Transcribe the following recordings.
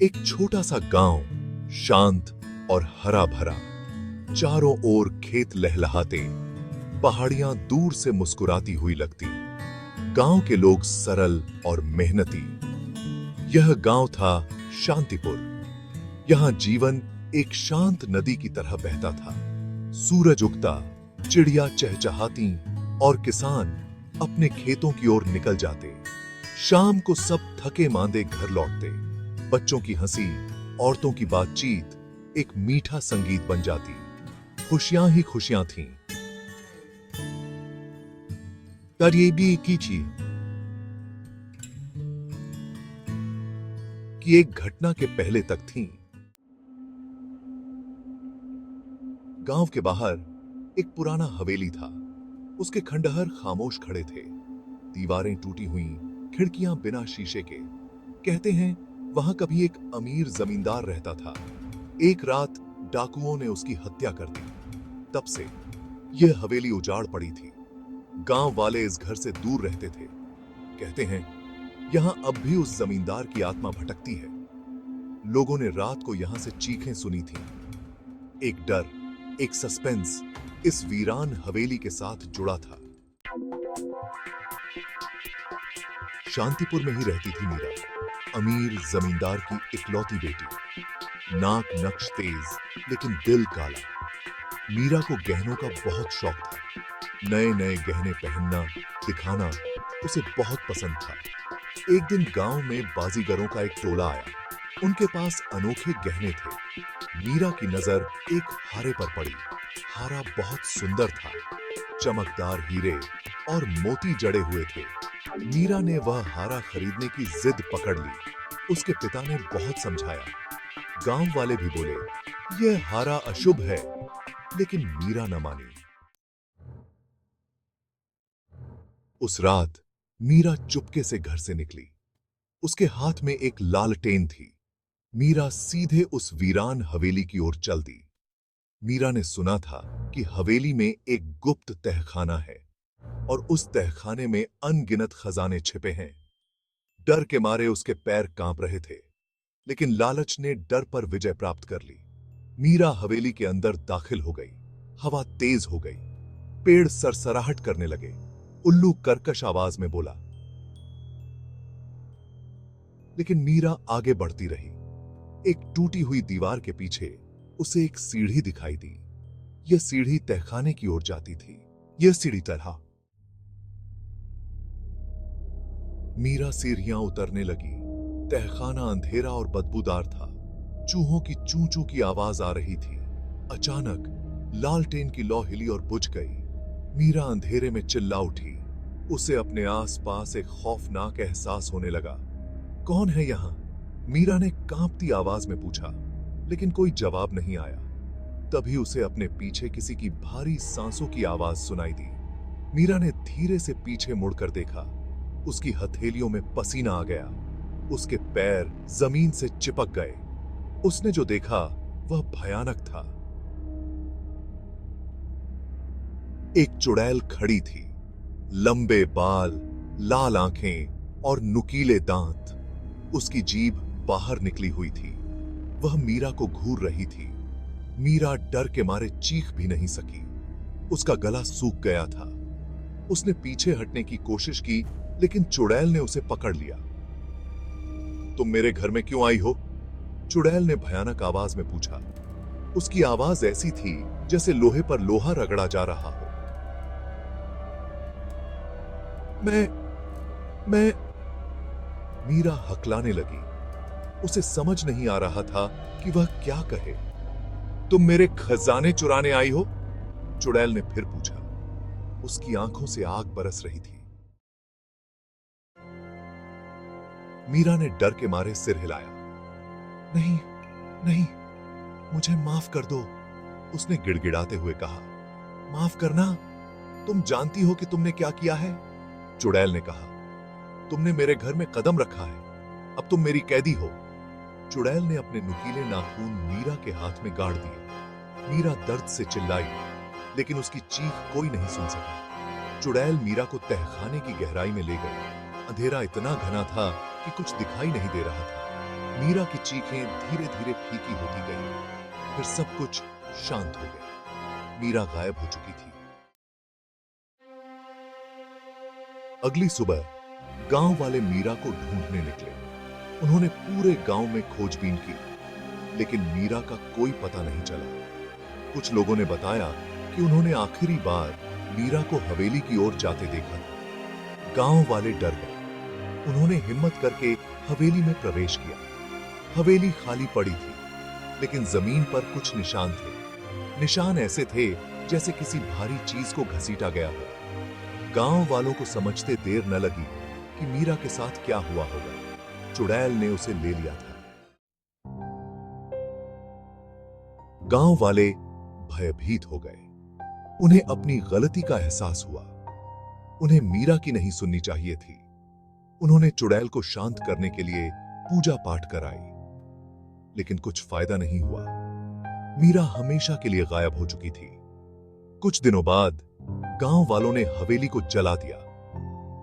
एक छोटा सा गांव, शांत और हरा भरा। चारों ओर खेत लहलहाते, पहाड़ियां दूर से मुस्कुराती हुई लगती। गांव के लोग सरल और मेहनती। यह गांव था शांतिपुर। यहां जीवन एक शांत नदी की तरह बहता था। सूरज उगता, चिड़िया चहचहाती और किसान अपने खेतों की ओर निकल जाते। शाम को सब थके मांदे घर लौटते। बच्चों की हंसी, औरतों की बातचीत एक मीठा संगीत बन जाती। खुशियां ही खुशियां थीं। पर ये भी एक ही चीज कि एक घटना के पहले तक थी। गांव के बाहर एक पुराना हवेली था। उसके खंडहर खामोश खड़े थे। दीवारें टूटी हुई, खिड़कियां बिना शीशे के। कहते हैं वहां कभी एक अमीर जमींदार रहता था। एक रात डाकुओं ने उसकी हत्या कर दी। तब से यह हवेली उजाड़ पड़ी थी। गांव वाले इस घर से दूर रहते थे। कहते हैं यहां अब भी उस जमींदार की आत्मा भटकती है। लोगों ने रात को यहां से चीखें सुनी थी। एक डर, एक सस्पेंस इस वीरान हवेली के साथ जुड़ा था। शांतिपुर में ही रहती थी मीरा, अमीर जमींदार की इकलौती बेटी। नाक नक्श तेज, लेकिन दिल काला। मीरा को गहनों का बहुत शौक था। नए नए गहने पहनना, दिखाना उसे बहुत पसंद था। एक दिन गांव में बाजीगरों का एक टोला आया। उनके पास अनोखे गहने थे। मीरा की नजर एक हारे पर पड़ी। हारा बहुत सुंदर था। चमकदार हीरे और मोती जड़े हुए थे। मीरा ने वह हारा खरीदने की जिद पकड़ ली। उसके पिता ने बहुत समझाया। गांव वाले भी बोले यह हारा अशुभ है, लेकिन मीरा न मानी। उस रात मीरा चुपके से घर से निकली। उसके हाथ में एक लालटेन थी। मीरा सीधे उस वीरान हवेली की ओर चल दी। मीरा ने सुना था कि हवेली में एक गुप्त तहखाना है और उस तहखाने में अनगिनत खजाने छिपे हैं। डर के मारे उसके पैर कांप रहे थे, लेकिन लालच ने डर पर विजय प्राप्त कर ली। मीरा हवेली के अंदर दाखिल हो गई। हवा तेज हो गई। पेड़ सरसराहट करने लगे। उल्लू कर्कश आवाज में बोला। लेकिन मीरा आगे बढ़ती रही। एक टूटी हुई दीवार के पीछे उसे एक सीढ़ी दिखाई दी। यह सीढ़ी तहखाने की ओर जाती थी। यह सीढ़ी तरह। मीरा सीढ़ियां उतरने लगी। तहखाना अंधेरा और बदबूदार था। चूहों की चू चू की आवाज आ रही थी। अचानक लालटेन की लौ हिली और बुझ गई। मीरा अंधेरे में चिल्ला उठी। उसे अपने आसपास एक खौफनाक एहसास होने लगा। कौन है यहां? मीरा ने कांपती आवाज में पूछा, लेकिन कोई जवाब नहीं आया। तभी उसे अपने पीछे किसी की भारी सांसों की आवाज सुनाई दी। मीरा ने धीरे से पीछे मुड़कर देखा। उसकी हथेलियों में पसीना आ गया। उसके पैर जमीन से चिपक गए। उसने जो देखा वह भयानक था। एक चुड़ैल खड़ी थी। लंबे बाल, लाल आंखें और नुकीले दांत। उसकी जीभ बाहर निकली हुई थी। वह मीरा को घूर रही थी। मीरा डर के मारे चीख भी नहीं सकी। उसका गला सूख गया था। उसने पीछे हटने की कोशिश की, लेकिन चुड़ैल ने उसे पकड़ लिया। तुम मेरे घर में क्यों आई हो? चुड़ैल ने भयानक आवाज में पूछा। उसकी आवाज ऐसी थी जैसे लोहे पर लोहा रगड़ा जा रहा हो। मैं मीरा हकलाने लगी। उसे समझ नहीं आ रहा था कि वह क्या कहे। तुम मेरे खजाने चुराने आई हो? चुड़ैल ने फिर पूछा। उसकी आंखों से आग बरस रही थी। मीरा ने डर के मारे सिर हिलाया। नहीं, नहीं, मुझे माफ कर दो, उसने गिड़गिड़ाते हुए कहा। माफ करना? तुम जानती हो कि तुमने क्या किया है? चुड़ैल ने कहा। तुमने मेरे घर में कदम रखा है। अब तुम मेरी कैदी हो। चुड़ैल ने अपने नुकीले नाखून मीरा के हाथ में गाड़ दिए। मीरा दर्द से चिल्लाई, लेकिन उसकी चीख कोई नहीं सुन सका। चुड़ैल मीरा को तहखाने की गहराई में ले गई। अंधेरा इतना घना था कि कुछ दिखाई नहीं दे रहा था। मीरा की चीखें धीरे धीरे फीकी होती गई। फिर सब कुछ शांत हो गया। मीरा गायब हो चुकी थी। अगली सुबह गांव वाले मीरा को ढूंढने निकले। उन्होंने पूरे गांव में खोजबीन की, लेकिन मीरा का कोई पता नहीं चला। कुछ लोगों ने बताया कि उन्होंने आखिरी बार मीरा को हवेली की ओर जाते देखा था। गांव वाले डर गए। उन्होंने हिम्मत करके हवेली में प्रवेश किया। हवेली खाली पड़ी थी, लेकिन जमीन पर कुछ निशान थे। निशान ऐसे थे जैसे किसी भारी चीज को घसीटा गया हो। गांव वालों को समझते देर न लगी कि मीरा के साथ क्या हुआ होगा। चुड़ैल ने उसे ले लिया था। गांव वाले भयभीत हो गए। उन्हें अपनी गलती का एहसास हुआ। उन्हें मीरा की नहीं सुननी चाहिए थी। उन्होंने चुड़ैल को शांत करने के लिए पूजा पाठ कराई, लेकिन कुछ फायदा नहीं हुआ। मीरा हमेशा के लिए गायब हो चुकी थी। कुछ दिनों बाद गांव वालों ने हवेली को जला दिया।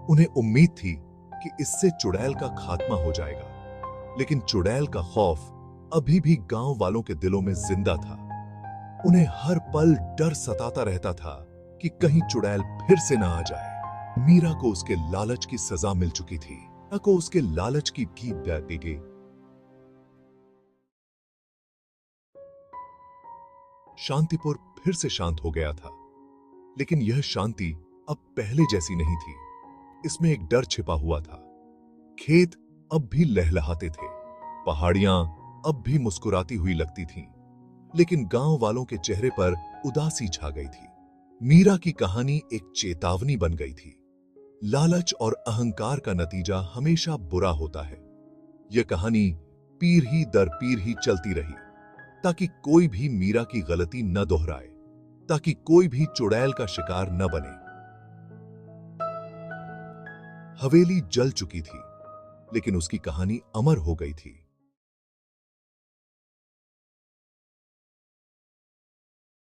उन्हें उम्मीद थी कि इससे चुड़ैल का खात्मा हो जाएगा, लेकिन चुड़ैल का खौफ अभी भी गांव वालों के दिलों में जिंदा था। उन्हें हर पल डर सताता रहता था कि कहीं चुड़ैल फिर से ना आ जाए। मीरा को उसके लालच की सजा मिल चुकी थी। मीरा को उसके लालच की भीख दी गई। शांतिपुर फिर से शांत हो गया था, लेकिन यह शांति अब पहले जैसी नहीं थी। इसमें एक डर छिपा हुआ था। खेत अब भी लहलहाते थे। पहाड़ियां अब भी मुस्कुराती हुई लगती थीं, लेकिन गांव वालों के चेहरे पर उदासी छा गई थी। मीरा की कहानी एक चेतावनी बन गई थी। लालच और अहंकार का नतीजा हमेशा बुरा होता है। यह कहानी पीढ़ी दर पीढ़ी चलती रही, ताकि कोई भी मीरा की गलती न दोहराए, ताकि कोई भी चुड़ैल का शिकार न बने। हवेली जल चुकी थी, लेकिन उसकी कहानी अमर हो गई थी।